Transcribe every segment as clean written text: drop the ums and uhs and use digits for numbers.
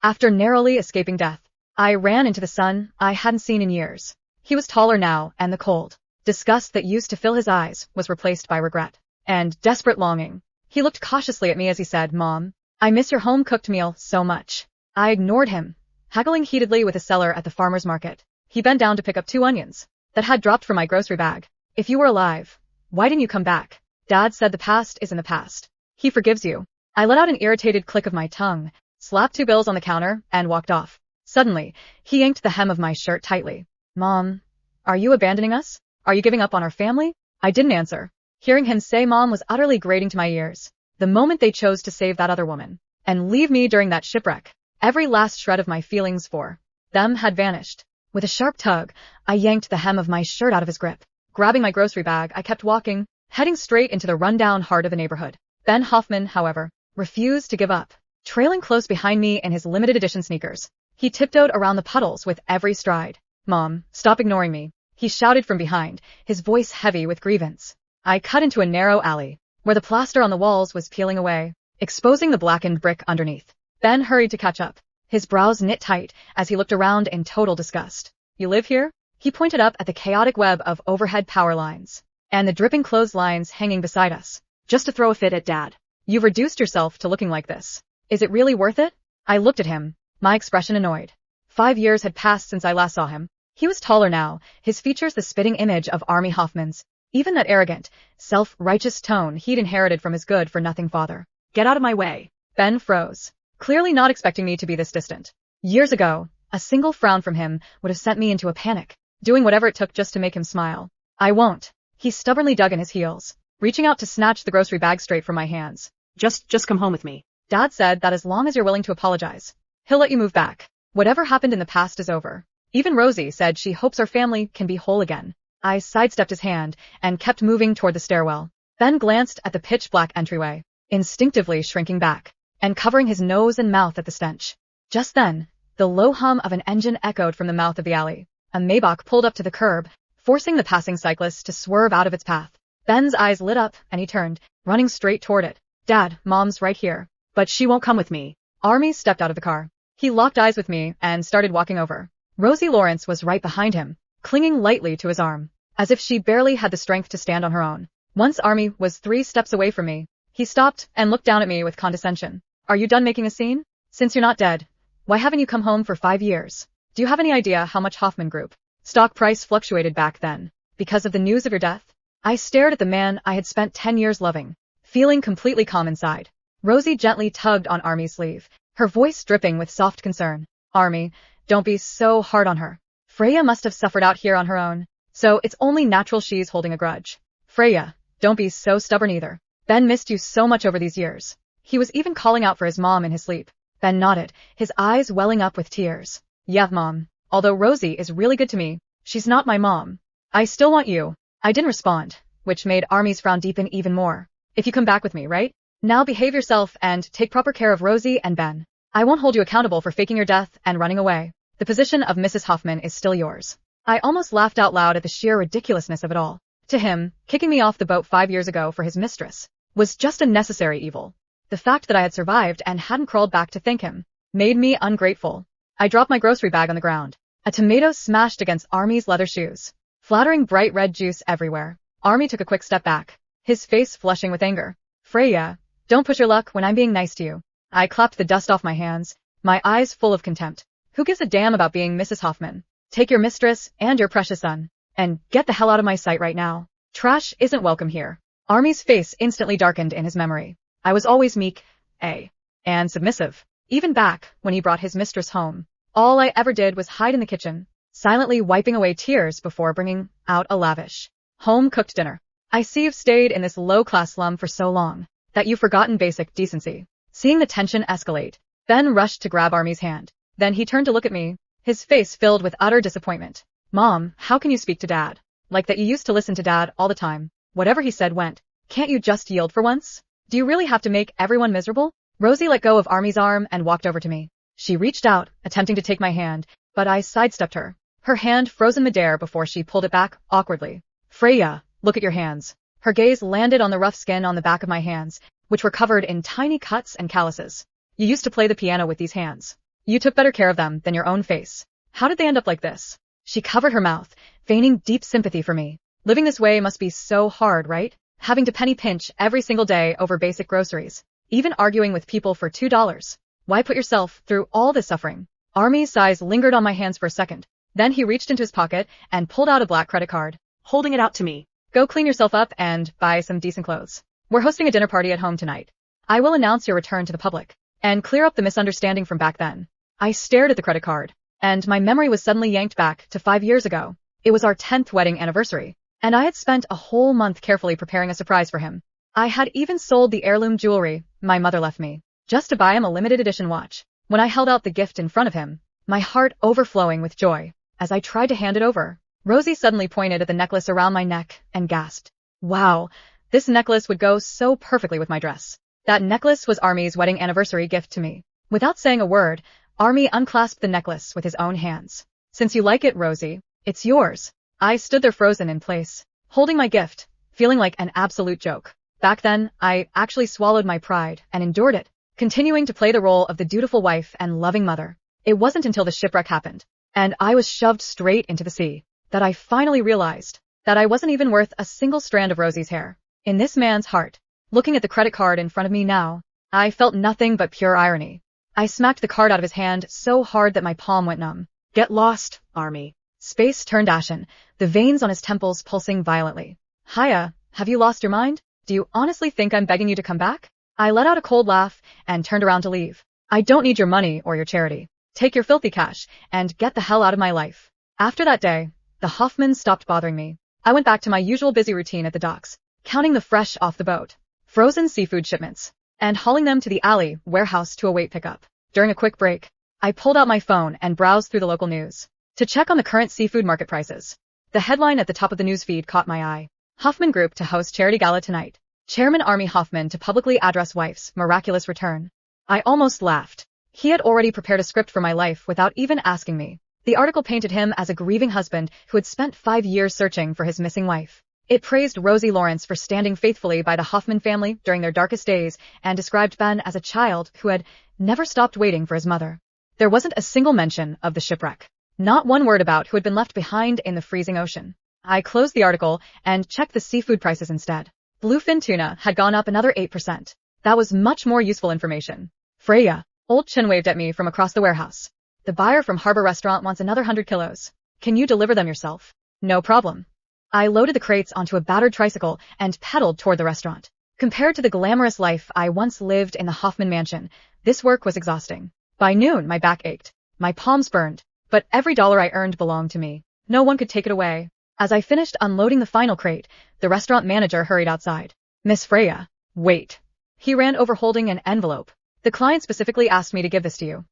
After narrowly escaping death, I ran into the son I hadn't seen in years. He was taller now, and the cold disgust that used to fill his eyes was replaced by regret and desperate longing. He looked cautiously at me as he said, "Mom, I miss your home-cooked meal so much." I ignored him, haggling heatedly with a seller at the farmer's market. He bent down to pick up 2 onions that had dropped from my grocery bag. "If you were alive, why didn't you come back?" Dad said the past is in the past. He forgives you. I let out an irritated click of my tongue, slapped 2 bills on the counter, and walked off. Suddenly, he yanked the hem of my shirt tightly. "Mom, are you abandoning us? Are you giving up on our family?" I didn't answer. Hearing him say mom was utterly grating to my ears. The moment they chose to save that other woman and leave me during that shipwreck, every last shred of my feelings for them had vanished. With a sharp tug, I yanked the hem of my shirt out of his grip. Grabbing my grocery bag, I kept walking, heading straight into the rundown heart of the neighborhood. Ben Hoffman, however, refused to give up. Trailing close behind me in his limited edition sneakers, he tiptoed around the puddles with every stride. "Mom, stop ignoring me," he shouted from behind, his voice heavy with grievance. I cut into a narrow alley, where the plaster on the walls was peeling away, exposing the blackened brick underneath. Ben hurried to catch up, his brows knit tight as he looked around in total disgust. "You live here?" He pointed up at the chaotic web of overhead power lines and the dripping clotheslines hanging beside us. "Just to throw a fit at Dad. You've reduced yourself to looking like this. Is it really worth it?" I looked at him, my expression annoyed. 5 years had passed since I last saw him. He was taller now, his features the spitting image of Army Hoffman's. Even that arrogant, self-righteous tone he'd inherited from his good-for-nothing father. "Get out of my way." Ben froze, clearly not expecting me to be this distant. Years ago, a single frown from him would have sent me into a panic, doing whatever it took just to make him smile. "I won't." He stubbornly dug in his heels, reaching out to snatch the grocery bag straight from my hands. Just come home with me." Dad said that as long as you're willing to apologize, he'll let you move back. Whatever happened in the past is over. Even Rosie said she hopes our family can be whole again. I sidestepped his hand and kept moving toward the stairwell. Ben glanced at the pitch-black entryway, instinctively shrinking back and covering his nose and mouth at the stench. Just then, the low hum of an engine echoed from the mouth of the alley. A Maybach pulled up to the curb, forcing the passing cyclist to swerve out of its path. Ben's eyes lit up and he turned, running straight toward it. "Dad, Mom's right here." "But she won't come with me." Army stepped out of the car. He locked eyes with me and started walking over. Rosie Lawrence was right behind him, clinging lightly to his arm, as if she barely had the strength to stand on her own. Once Army was 3 steps away from me, he stopped and looked down at me with condescension. "Are you done making a scene? Since you're not dead, why haven't you come home for 5 years? Do you have any idea how much Hoffman Group stock price fluctuated back then, because of the news of your death?" I stared at the man I had spent 10 years loving, feeling completely calm inside. Rosie gently tugged on Army's sleeve, her voice dripping with soft concern. "Army, don't be so hard on her. Freya must have suffered out here on her own, so it's only natural she's holding a grudge. Freya, don't be so stubborn either. Ben missed you so much over these years." He was even calling out for his mom in his sleep. Ben nodded, his eyes welling up with tears. "Yeah, Mom. Although Rosie is really good to me, she's not my mom. I still want you." I didn't respond, which made Army's frown deepen even more. "If you come back with me, right? Now behave yourself and take proper care of Rosie and Ben. I won't hold you accountable for faking your death and running away. The position of Mrs. Hoffman is still yours." I almost laughed out loud at the sheer ridiculousness of it all. To him, kicking me off the boat 5 years ago for his mistress was just a necessary evil. The fact that I had survived and hadn't crawled back to thank him made me ungrateful. I dropped my grocery bag on the ground. A tomato smashed against Army's leather shoes, flattering bright red juice everywhere. Army took a quick step back, his face flushing with anger. "Freya, don't push your luck when I'm being nice to you." I clapped the dust off my hands, my eyes full of contempt. "Who gives a damn about being Mrs. Hoffman? Take your mistress and your precious son, and get the hell out of my sight right now. Trash isn't welcome here." Army's face instantly darkened in his memory. I was always meek, and submissive. Even back when he brought his mistress home, all I ever did was hide in the kitchen, silently wiping away tears before bringing out a lavish, home-cooked dinner. "I see you've stayed in this low-class slum for so long that you've forgotten basic decency." Seeing the tension escalate, Ben rushed to grab Army's hand. Then he turned to look at me, his face filled with utter disappointment. "Mom, how can you speak to Dad like that? You used to listen to Dad all the time. Whatever he said went. Can't you just yield for once? Do you really have to make everyone miserable?" Rosie let go of Army's arm and walked over to me. She reached out, attempting to take my hand, but I sidestepped her, her hand frozen midair before she pulled it back awkwardly. "Freya, look at your hands." Her gaze landed on the rough skin on the back of my hands, which were covered in tiny cuts and calluses. "You used to play the piano with these hands." You took better care of them than your own face. How did they end up like this? She covered her mouth, feigning deep sympathy for me. Living this way must be so hard, right? Having to penny pinch every single day over basic groceries. Even arguing with people for $2. Why put yourself through all this suffering? Army's sighs lingered on my hands for a second. Then he reached into his pocket and pulled out a black credit card, holding it out to me. Go clean yourself up and buy some decent clothes. We're hosting a dinner party at home tonight. I will announce your return to the public and clear up the misunderstanding from back then. I stared at the credit card, and my memory was suddenly yanked back to 5 years ago. It was our 10th wedding anniversary, and I had spent a whole month carefully preparing a surprise for him. I had even sold the heirloom jewelry my mother left me, just to buy him a limited edition watch. When I held out the gift in front of him, my heart overflowing with joy, as I tried to hand it over, Rosie suddenly pointed at the necklace around my neck and gasped. Wow, this necklace would go so perfectly with my dress. That necklace was Army's wedding anniversary gift to me. Without saying a word, Army unclasped the necklace with his own hands. Since you like it, Rosie, it's yours. I stood there frozen in place, holding my gift, feeling like an absolute joke. Back then, I actually swallowed my pride and endured it, continuing to play the role of the dutiful wife and loving mother. It wasn't until the shipwreck happened, and I was shoved straight into the sea, that I finally realized that I wasn't even worth a single strand of Rosie's hair. In this man's heart, looking at the credit card in front of me now, I felt nothing but pure irony. I smacked the card out of his hand so hard that my palm went numb. Get lost, Army. Space turned ashen, the veins on his temples pulsing violently. Hiya, have you lost your mind? Do you honestly think I'm begging you to come back? I let out a cold laugh and turned around to leave. I don't need your money or your charity. Take your filthy cash and get the hell out of my life. After that day, the Hoffmans stopped bothering me. I went back to my usual busy routine at the docks, counting the fresh off the boat, frozen seafood shipments, and hauling them to the alley warehouse to await pickup. During a quick break, I pulled out my phone and browsed through the local news to check on the current seafood market prices. The headline at the top of the news feed caught my eye. Hoffman Group to host charity gala tonight. Chairman Army Hoffman to publicly address wife's miraculous return. I almost laughed. He had already prepared a script for my life without even asking me. The article painted him as a grieving husband who had spent 5 years searching for his missing wife. It praised Rosie Lawrence for standing faithfully by the Hoffman family during their darkest days and described Ben as a child who had never stopped waiting for his mother. There wasn't a single mention of the shipwreck. Not one word about who had been left behind in the freezing ocean. I closed the article and checked the seafood prices instead. Bluefin tuna had gone up another 8%. That was much more useful information. Freya, Old Chin waved at me from across the warehouse. The buyer from Harbor Restaurant wants another 100 kilos. Can you deliver them yourself? No problem. I loaded the crates onto a battered tricycle and pedaled toward the restaurant. Compared to the glamorous life I once lived in the Hoffman mansion, this work was exhausting. By noon, my back ached. My palms burned. But every dollar I earned belonged to me. No one could take it away. As I finished unloading the final crate, the restaurant manager hurried outside. Miss Freya, wait. He ran over holding an envelope. The client specifically asked me to give this to you.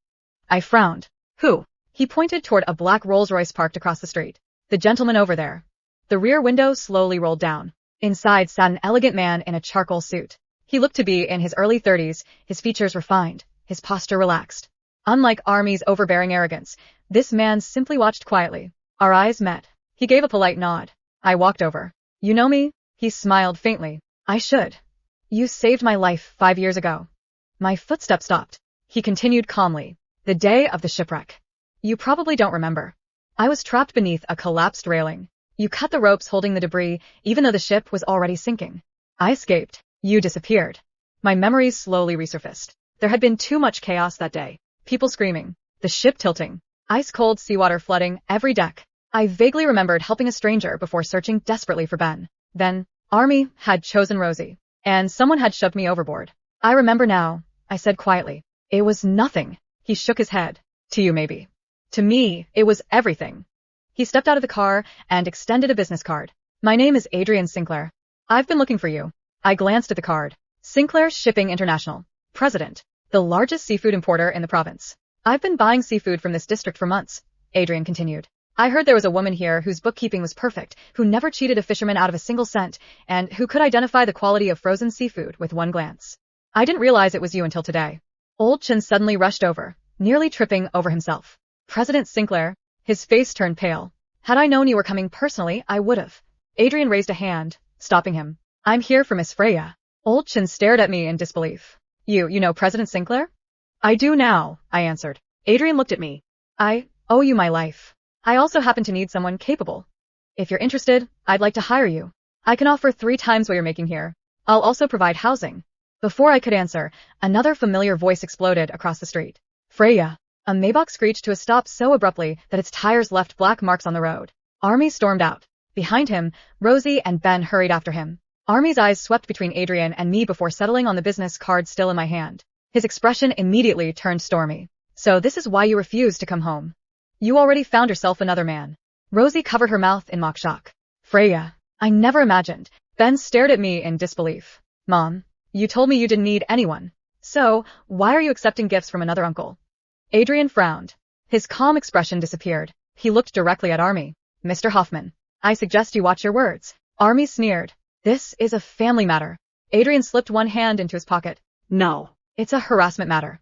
I frowned. Who? He pointed toward a black Rolls-Royce parked across the street. The gentleman over there. The rear window slowly rolled down. Inside sat an elegant man in a charcoal suit. He looked to be in his early 30s, his features refined, his posture relaxed. Unlike Army's overbearing arrogance, this man simply watched quietly. Our eyes met. He gave a polite nod. I walked over. You know me? He smiled faintly. I should. You saved my life 5 years ago. My footsteps stopped. He continued calmly. The day of the shipwreck. You probably don't remember. I was trapped beneath a collapsed railing. You cut the ropes holding the debris, even though the ship was already sinking. I escaped. You disappeared. My memories slowly resurfaced. There had been too much chaos that day. People screaming. The ship tilting. Ice-cold seawater flooding every deck. I vaguely remembered helping a stranger before searching desperately for Ben. Then, Army had chosen Rosie, and someone had shoved me overboard. I remember now, I said quietly. It was nothing. He shook his head. To you maybe. To me, it was everything. He stepped out of the car and extended a business card. My name is Adrian Sinclair. I've been looking for you. I glanced at the card. Sinclair Shipping International. President. The largest seafood importer in the province. I've been buying seafood from this district for months, Adrian continued. I heard there was a woman here whose bookkeeping was perfect, who never cheated a fisherman out of a single cent, and who could identify the quality of frozen seafood with one glance. I didn't realize it was you until today. Old Chin suddenly rushed over, nearly tripping over himself. President Sinclair, his face turned pale. Had I known you were coming personally, I would've. Adrian raised a hand, stopping him. I'm here for Miss Freya. Old Chin stared at me in disbelief. You know President Sinclair? I do now, I answered. Adrian looked at me. I owe you my life. I also happen to need someone capable. If you're interested, I'd like to hire you. I can offer 3 times what you're making here. I'll also provide housing. Before I could answer, another familiar voice exploded across the street. Freya. A Maybach screeched to a stop so abruptly that its tires left black marks on the road. Army stormed out. Behind him, Rosie and Ben hurried after him. Army's eyes swept between Adrian and me before settling on the business card still in my hand. His expression immediately turned stormy. So this is why you refused to come home. You already found yourself another man. Rosie covered her mouth in mock shock. Freya. I never imagined. Ben stared at me in disbelief. Mom, you told me you didn't need anyone. So, why are you accepting gifts from another uncle? Adrian frowned. His calm expression disappeared. He looked directly at Army. Mr. Hoffman, I suggest you watch your words. Army sneered. This is a family matter. Adrian slipped one hand into his pocket. No, it's a harassment matter.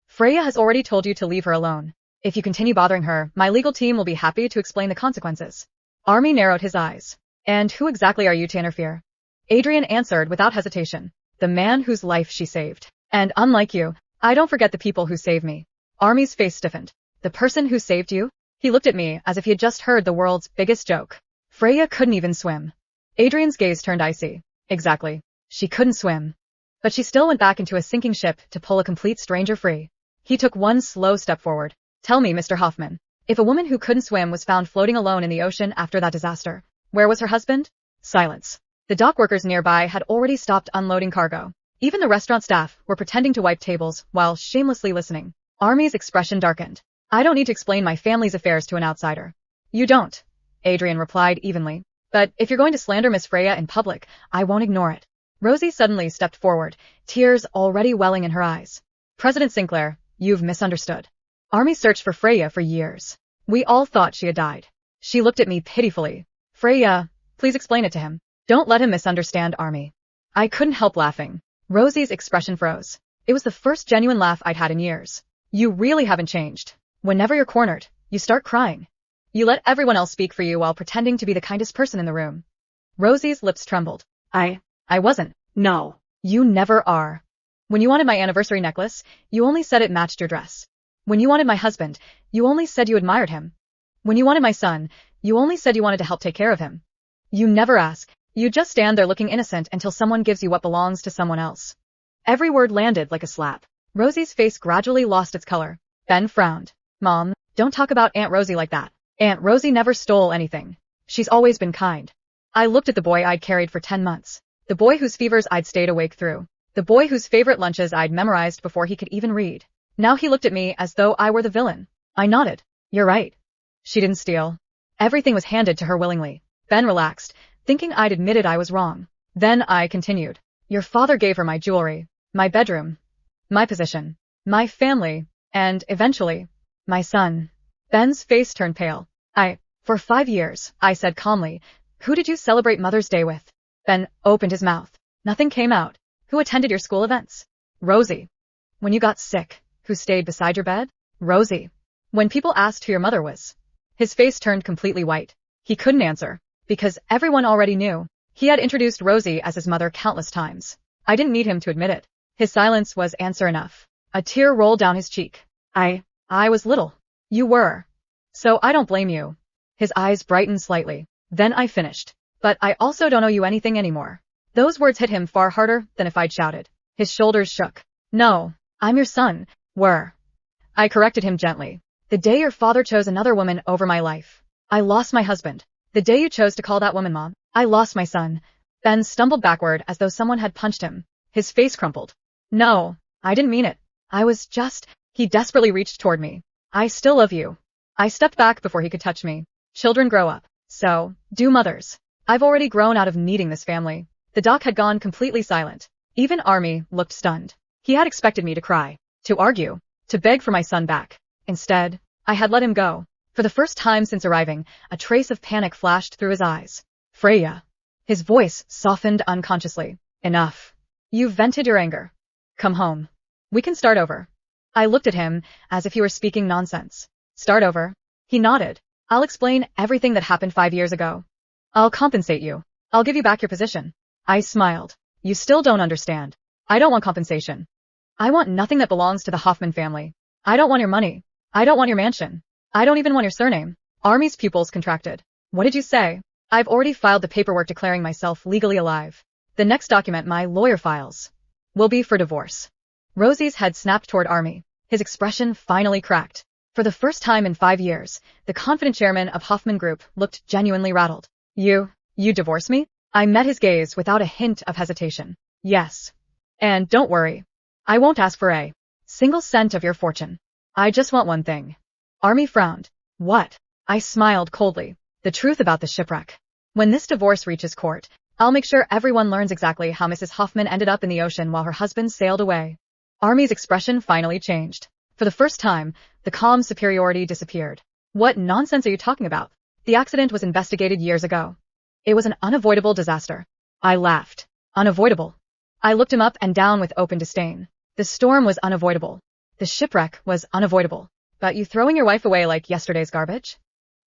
Freya has already told you to leave her alone. If you continue bothering her, my legal team will be happy to explain the consequences. Army narrowed his eyes. And who exactly are you to interfere? Adrian answered without hesitation. The man whose life she saved. And unlike you, I don't forget the people who saved me. Army's face stiffened. The person who saved you? He looked at me as if he had just heard the world's biggest joke. Freya couldn't even swim. Adrian's gaze turned icy. Exactly. She couldn't swim. But she still went back into a sinking ship to pull a complete stranger free. He took one slow step forward. Tell me, Mr. Hoffman, if a woman who couldn't swim was found floating alone in the ocean after that disaster, where was her husband? Silence. The dock workers nearby had already stopped unloading cargo. Even the restaurant staff were pretending to wipe tables while shamelessly listening. Army's expression darkened. I don't need to explain my family's affairs to an outsider. You don't, Adrian replied evenly. But if you're going to slander Miss Freya in public, I won't ignore it. Rosie suddenly stepped forward, tears already welling in her eyes. President Sinclair, you've misunderstood. Army searched for Freya for years. We all thought she had died. She looked at me pitifully. Freya, please explain it to him. Don't let him misunderstand, Army. I couldn't help laughing. Rosie's expression froze. It was the first genuine laugh I'd had in years. You really haven't changed. Whenever you're cornered, you start crying. You let everyone else speak for you while pretending to be the kindest person in the room. Rosie's lips trembled. I wasn't. No. You never are. When you wanted my anniversary necklace, you only said it matched your dress. When you wanted my husband, you only said you admired him. When you wanted my son, you only said you wanted to help take care of him. You never ask. You just stand there looking innocent until someone gives you what belongs to someone else. Every word landed like a slap. Rosie's face gradually lost its color. Ben frowned. Mom, don't talk about Aunt Rosie like that. Aunt Rosie never stole anything. She's always been kind. I looked at the boy I'd carried for 10 months. The boy whose fevers I'd stayed awake through. The boy whose favorite lunches I'd memorized before he could even read. Now he looked at me as though I were the villain. I nodded. You're right. She didn't steal. Everything was handed to her willingly. Ben relaxed, thinking I'd admitted I was wrong. Then I continued. Your father gave her my jewelry, my bedroom, my position, my family, and, eventually, my son. Ben's face turned pale. For 5 years, I said calmly, who did you celebrate Mother's Day with? Ben opened his mouth. Nothing came out. Who attended your school events? Rosie. When you got sick, who stayed beside your bed? Rosie. When people asked who your mother was. His face turned completely white. He couldn't answer, because everyone already knew. He had introduced Rosie as his mother countless times. I didn't need him to admit it. His silence was answer enough. A tear rolled down his cheek. I was little. You were. So I don't blame you. His eyes brightened slightly. Then I finished. But I also don't owe you anything anymore. Those words hit him far harder than if I'd shouted. His shoulders shook. No, I'm your son. Were. I corrected him gently. The day your father chose another woman over my life. I lost my husband. The day you chose to call that woman Mom, I lost my son. Ben stumbled backward as though someone had punched him. His face crumpled. No, I didn't mean it. I was just... He desperately reached toward me. I still love you. I stepped back before he could touch me. Children grow up. So, do mothers. I've already grown out of needing this family. The doc had gone completely silent. Even Army looked stunned. He had expected me to cry, to argue, to beg for my son back. Instead, I had let him go. For the first time since arriving, a trace of panic flashed through his eyes. Freya. His voice softened unconsciously. Enough. You've vented your anger. Come home. We can start over. I looked at him as if he were speaking nonsense. Start over? He nodded. I'll explain everything that happened 5 years ago. I'll compensate you. I'll give you back your position. I smiled. You still don't understand. I don't want compensation. I want nothing that belongs to the Hoffman family. I don't want your money. I don't want your mansion. I don't even want your surname. Army's pupils contracted. What did you say? I've already filed the paperwork declaring myself legally alive. The next document my lawyer files will be for divorce. Rosie's head snapped toward Army. His expression finally cracked. For the first time in 5 years, the confident chairman of Hoffman Group looked genuinely rattled. You divorce me? I met his gaze without a hint of hesitation. Yes. And don't worry. I won't ask for a single cent of your fortune. I just want one thing. Army frowned. What? I smiled coldly. The truth about the shipwreck. When this divorce reaches court, I'll make sure everyone learns exactly how Mrs. Hoffman ended up in the ocean while her husband sailed away. Army's expression finally changed. For the first time, the calm superiority disappeared. What nonsense are you talking about? The accident was investigated years ago. It was an unavoidable disaster. I laughed. Unavoidable. I looked him up and down with open disdain. The storm was unavoidable. The shipwreck was unavoidable. But you throwing your wife away like yesterday's garbage?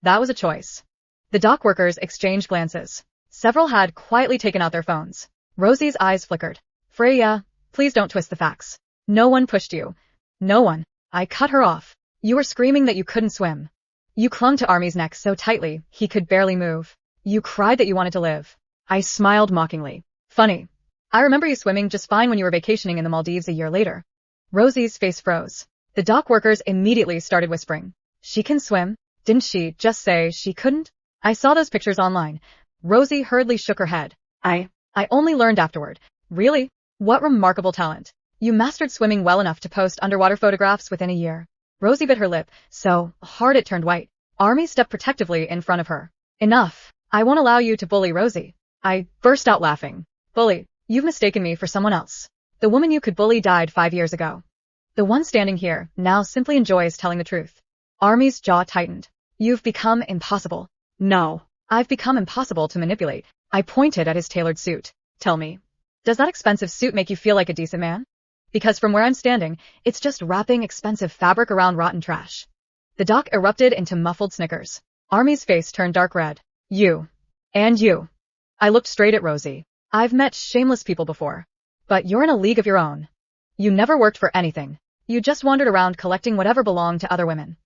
That was a choice. The dock workers exchanged glances. Several had quietly taken out their phones. Rosie's eyes flickered. Freya, please don't twist the facts. No one pushed you. No one. I cut her off. You were screaming that you couldn't swim. You clung to Army's neck so tightly, he could barely move. You cried that you wanted to live. I smiled mockingly. Funny. I remember you swimming just fine when you were vacationing in the Maldives a year later. Rosie's face froze. The dock workers immediately started whispering. She can swim. Didn't she just say she couldn't? I saw those pictures online. Rosie hurriedly shook her head. I only learned afterward. Really? What remarkable talent. You mastered swimming well enough to post underwater photographs within a year. Rosie bit her lip, so hard it turned white. Army stepped protectively in front of her. Enough. I won't allow you to bully Rosie. I burst out laughing. Bully, you've mistaken me for someone else. The woman you could bully died 5 years ago. The one standing here now simply enjoys telling the truth. Army's jaw tightened. You've become impossible. No, I've become impossible to manipulate. I pointed at his tailored suit. Tell me, does that expensive suit make you feel like a decent man? Because from where I'm standing, it's just wrapping expensive fabric around rotten trash. The dock erupted into muffled snickers. Army's face turned dark red. You. And you. I looked straight at Rosie. I've met shameless people before. But you're in a league of your own. You never worked for anything. You just wandered around collecting whatever belonged to other women.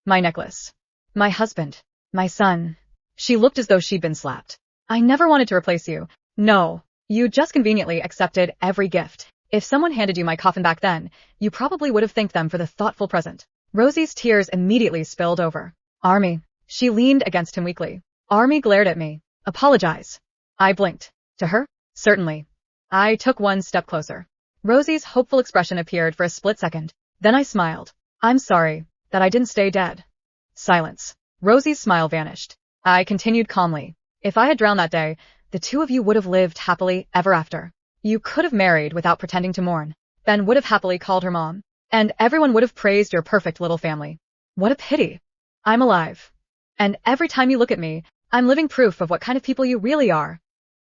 My necklace. My husband. My son. She looked as though she'd been slapped. I never wanted to replace you. No. You just conveniently accepted every gift. If someone handed you my coffin back then, you probably would have thanked them for the thoughtful present. Rosie's tears immediately spilled over. Army. She leaned against him weakly. Army glared at me. Apologize. I blinked. To her? Certainly. I took one step closer. Rosie's hopeful expression appeared for a split second. Then I smiled. I'm sorry that I didn't stay dead. Silence. Rosie's smile vanished. I continued calmly. If I had drowned that day, the two of you would have lived happily ever after. You could have married without pretending to mourn. Ben would have happily called her mom. And everyone would have praised your perfect little family. What a pity. I'm alive. And every time you look at me, I'm living proof of what kind of people you really are.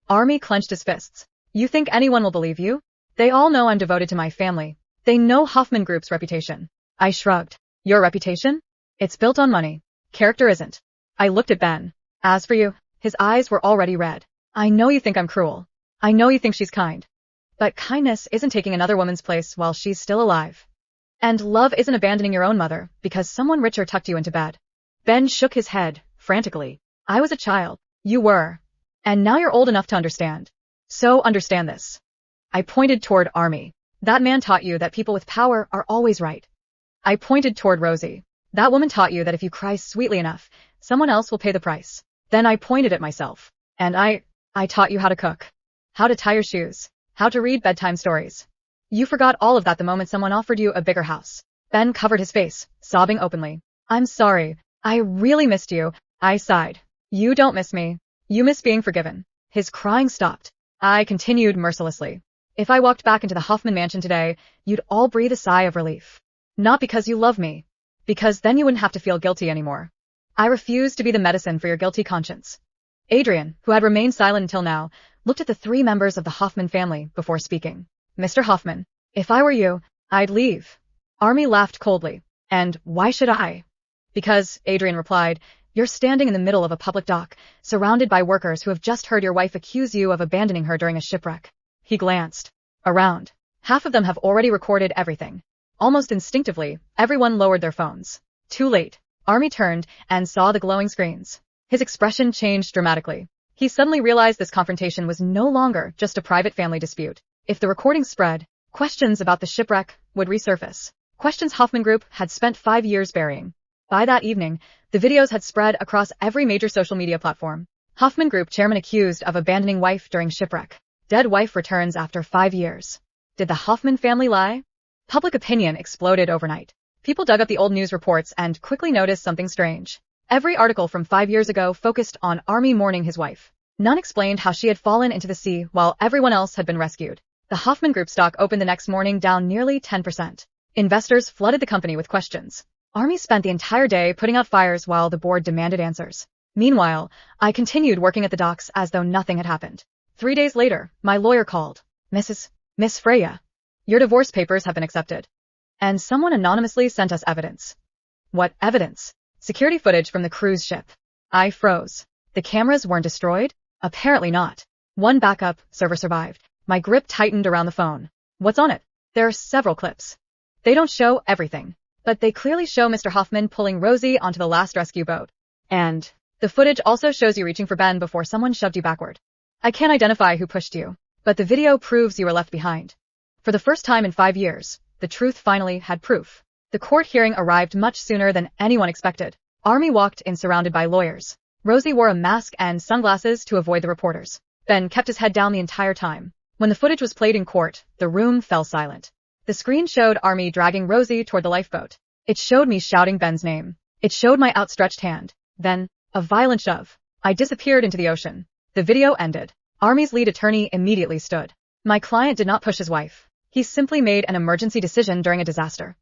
Army clenched his fists. You think anyone will believe you? They all know I'm devoted to my family. They know Hoffman Group's reputation. I shrugged. Your reputation? It's built on money. Character isn't. I looked at Ben. As for you, his eyes were already red. I know you think I'm cruel. I know you think she's kind. But kindness isn't taking another woman's place while she's still alive. And love isn't abandoning your own mother because someone richer tucked you into bed. Ben shook his head, frantically. I was a child. You were. And now you're old enough to understand. So understand this. I pointed toward Army. That man taught you that people with power are always right. I pointed toward Rosie. That woman taught you that if you cry sweetly enough, someone else will pay the price. Then I pointed at myself. And I taught you how to cook. How to tie your shoes. How to read bedtime stories. You forgot all of that the moment someone offered you a bigger house. Ben covered his face, sobbing openly. I'm sorry. I really missed you. I sighed. You don't miss me. You miss being forgiven. His crying stopped. I continued mercilessly. If I walked back into the Hoffman mansion today, you'd all breathe a sigh of relief. Not because you love me. Because then you wouldn't have to feel guilty anymore. I refuse to be the medicine for your guilty conscience. Adrian, who had remained silent until now, looked at the 3 members of the Hoffman family before speaking. Mr. Hoffman, if I were you, I'd leave. Army laughed coldly. And why should I? Because, Adrian replied, you're standing in the middle of a public dock, surrounded by workers who have just heard your wife accuse you of abandoning her during a shipwreck. He glanced around. Half of them have already recorded everything. Almost instinctively, everyone lowered their phones. Too late. Army turned and saw the glowing screens. His expression changed dramatically. He suddenly realized this confrontation was no longer just a private family dispute. If the recording spread, questions about the shipwreck would resurface. Questions Hoffman Group had spent 5 years burying. By that evening, the videos had spread across every major social media platform. Hoffman Group chairman accused of abandoning wife during shipwreck. Dead wife returns after 5 years. Did the Hoffman family lie? Public opinion exploded overnight. People dug up the old news reports and quickly noticed something strange. Every article from 5 years ago focused on Army mourning his wife. None explained how she had fallen into the sea while everyone else had been rescued. The Hoffman Group stock opened the next morning down nearly 10%. Investors flooded the company with questions. Army spent the entire day putting out fires while the board demanded answers. Meanwhile, I continued working at the docks as though nothing had happened. 3 days later, my lawyer called. Miss Freya, your divorce papers have been accepted. And someone anonymously sent us evidence. What evidence? Security footage from the cruise ship. I froze. The cameras weren't destroyed? Apparently not. One backup server survived. My grip tightened around the phone. What's on it? There are several clips. They don't show everything, but they clearly show Mr. Hoffman pulling Rosie onto the last rescue boat. And the footage also shows you reaching for Ben before someone shoved you backward. I can't identify who pushed you, but the video proves you were left behind. For the first time in 5 years, the truth finally had proof. The court hearing arrived much sooner than anyone expected. Army walked in surrounded by lawyers. Rosie wore a mask and sunglasses to avoid the reporters. Ben kept his head down the entire time. When the footage was played in court, the room fell silent. The screen showed Army dragging Rosie toward the lifeboat. It showed me shouting Ben's name. It showed my outstretched hand. Then, a violent shove. I disappeared into the ocean. The video ended. Army's lead attorney immediately stood. My client did not push his wife. He simply made an emergency decision during a disaster.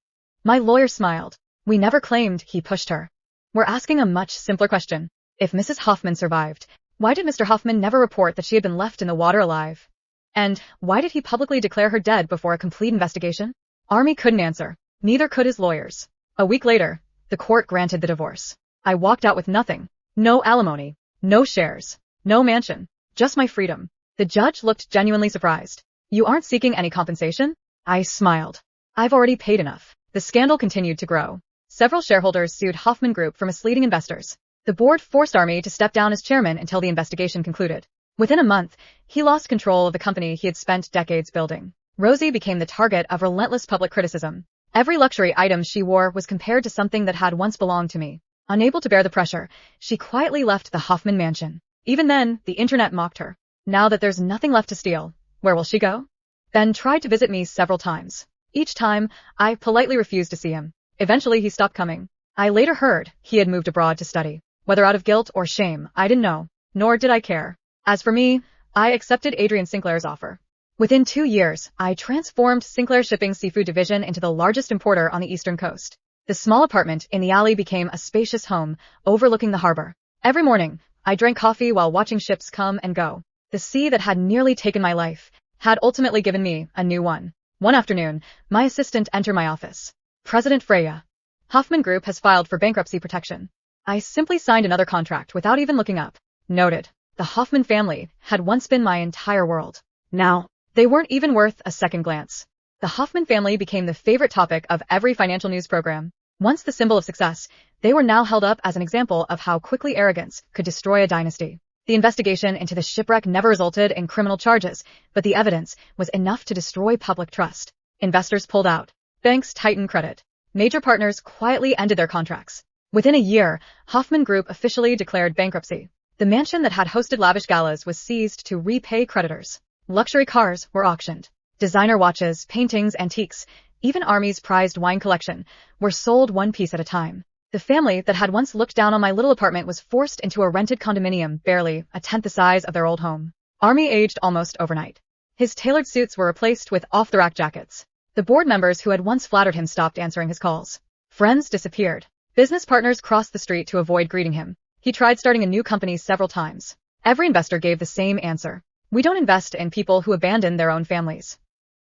My lawyer smiled. We never claimed he pushed her. We're asking a much simpler question. If Mrs. Hoffman survived, why did Mr. Hoffman never report that she had been left in the water alive? And why did he publicly declare her dead before a complete investigation? Army couldn't answer. Neither could his lawyers. A week later, the court granted the divorce. I walked out with nothing. No alimony. No shares. No mansion. Just my freedom. The judge looked genuinely surprised. You aren't seeking any compensation? I smiled. I've already paid enough. The scandal continued to grow. Several shareholders sued Hoffman Group for misleading investors. The board forced Army to step down as chairman until the investigation concluded. Within a month, he lost control of the company he had spent decades building. Rosie became the target of relentless public criticism. Every luxury item she wore was compared to something that had once belonged to me. Unable to bear the pressure, she quietly left the Hoffman mansion. Even then, the internet mocked her. Now that there's nothing left to steal, where will she go? Ben tried to visit me several times. Each time, I politely refused to see him. Eventually, he stopped coming. I later heard he had moved abroad to study. Whether out of guilt or shame, I didn't know, nor did I care. As for me, I accepted Adrian Sinclair's offer. Within 2 years, I transformed Sinclair Shipping's seafood division into the largest importer on the eastern coast. The small apartment in the alley became a spacious home, overlooking the harbor. Every morning, I drank coffee while watching ships come and go. The sea that had nearly taken my life had ultimately given me a new one. One afternoon, my assistant entered my office. President Freya. Hoffman Group has filed for bankruptcy protection. I simply signed another contract without even looking up. Noted. The Hoffman family had once been my entire world. Now, they weren't even worth a second glance. The Hoffman family became the favorite topic of every financial news program. Once the symbol of success, they were now held up as an example of how quickly arrogance could destroy a dynasty. The investigation into the shipwreck never resulted in criminal charges, but the evidence was enough to destroy public trust. Investors pulled out. Banks tightened credit. Major partners quietly ended their contracts. Within a year, Hoffman Group officially declared bankruptcy. The mansion that had hosted lavish galas was seized to repay creditors. Luxury cars were auctioned. Designer watches, paintings, antiques, even Army's prized wine collection, were sold one piece at a time. The family that had once looked down on my little apartment was forced into a rented condominium barely a tenth the size of their old home. Army aged almost overnight. His tailored suits were replaced with off-the-rack jackets. The board members who had once flattered him stopped answering his calls. Friends disappeared. Business partners crossed the street to avoid greeting him. He tried starting a new company several times. Every investor gave the same answer. We don't invest in people who abandon their own families.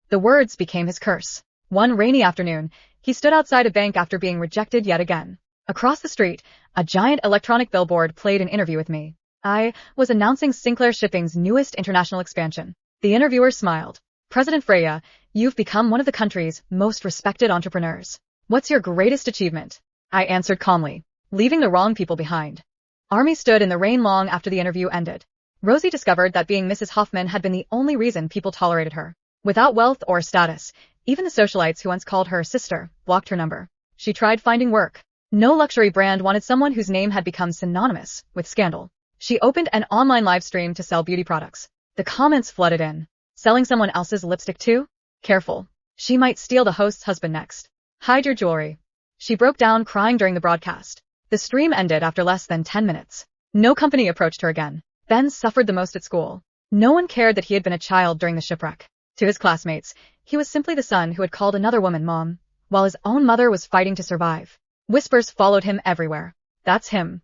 The words became his curse. One rainy afternoon, he stood outside a bank after being rejected yet again. Across the street, a giant electronic billboard played an interview with me. I was announcing Sinclair Shipping's newest international expansion. The interviewer smiled. President Freya, you've become one of the country's most respected entrepreneurs. What's your greatest achievement? I answered calmly, leaving the wrong people behind. Army stood in the rain long after the interview ended. Rosie discovered that being Mrs. Hoffman had been the only reason people tolerated her. Without wealth or status, even the socialites who once called her sister blocked her number. She tried finding work. No luxury brand wanted someone whose name had become synonymous with scandal. She opened an online live stream to sell beauty products. The comments flooded in. Selling someone else's lipstick too? Careful. She might steal the host's husband next. Hide your jewelry. She broke down crying during the broadcast. The stream ended after less than 10 minutes. No company approached her again. Ben suffered the most at school. No one cared that he had been a child during the shipwreck. To his classmates, he was simply the son who had called another woman mom, while his own mother was fighting to survive. Whispers followed him everywhere. That's him.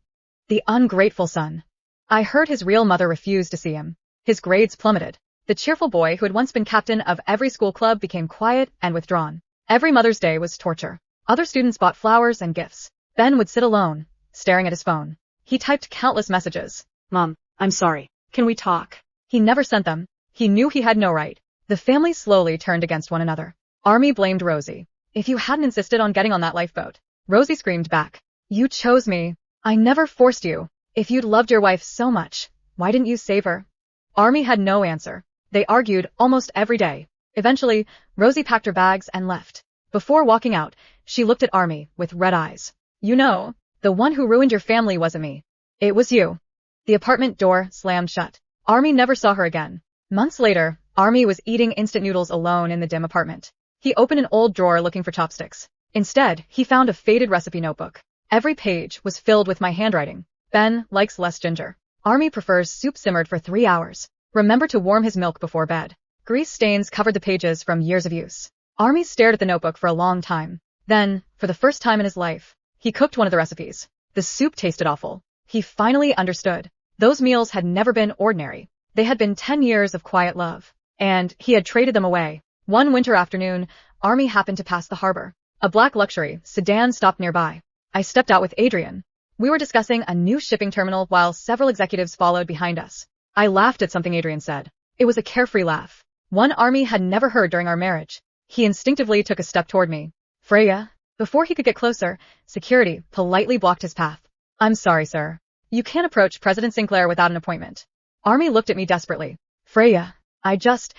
The ungrateful son. I heard his real mother refused to see him. His grades plummeted. The cheerful boy who had once been captain of every school club became quiet and withdrawn. Every Mother's Day was torture. Other students bought flowers and gifts. Ben would sit alone, staring at his phone. He typed countless messages. Mom, I'm sorry. Can we talk? He never sent them. He knew he had no right. The family slowly turned against one another. Army blamed Rosie. If you hadn't insisted on getting on that lifeboat. Rosie screamed back. You chose me. I never forced you. If you'd loved your wife so much, why didn't you save her? Army had no answer. They argued almost every day. Eventually, Rosie packed her bags and left. Before walking out, she looked at Army with red eyes. You know, the one who ruined your family wasn't me. It was you. The apartment door slammed shut. Army never saw her again. Months later, Army was eating instant noodles alone in the dim apartment. He opened an old drawer looking for chopsticks. Instead, he found a faded recipe notebook. Every page was filled with my handwriting. Ben likes less ginger. Army prefers soup simmered for 3 hours. Remember to warm his milk before bed. Grease stains covered the pages from years of use. Army stared at the notebook for a long time. Then, for the first time in his life, he cooked one of the recipes. The soup tasted awful. He finally understood. Those meals had never been ordinary. They had been 10 years of quiet love. And he had traded them away. One winter afternoon, Army happened to pass the harbor. A black luxury sedan stopped nearby. I stepped out with Adrian. We were discussing a new shipping terminal while several executives followed behind us. I laughed at something Adrian said. It was a carefree laugh. One Army had never heard during our marriage. He instinctively took a step toward me. Freya. Before he could get closer, security politely blocked his path. I'm sorry, sir. You can't approach President Sinclair without an appointment. Army looked at me desperately. Freya. I just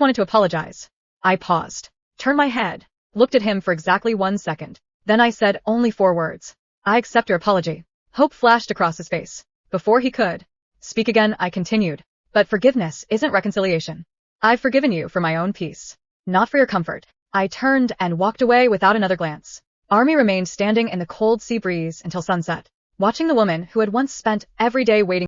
wanted to apologize. I paused, turned my head, looked at him for exactly 1 second. Then I said only 4 words. I accept your apology. Hope flashed across his face. Before he could speak again, I continued. But forgiveness isn't reconciliation. I've forgiven you for my own peace, not for your comfort. I turned and walked away without another glance. Army remained standing in the cold sea breeze until sunset, watching the woman who had once spent every day waiting